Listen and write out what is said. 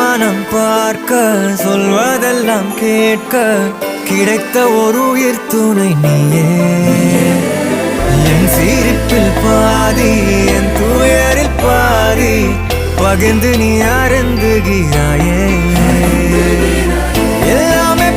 வானம் பார்க்க சொல்வதெல்லாம் கேட்க கிடைத்த ஒரு உயிர் துணை நீயே. என் சிரிப்பில் பாதி என் துயரில் பாதி பகிர்ந்து நீ அருந்துகிறாயே. எல்லாமே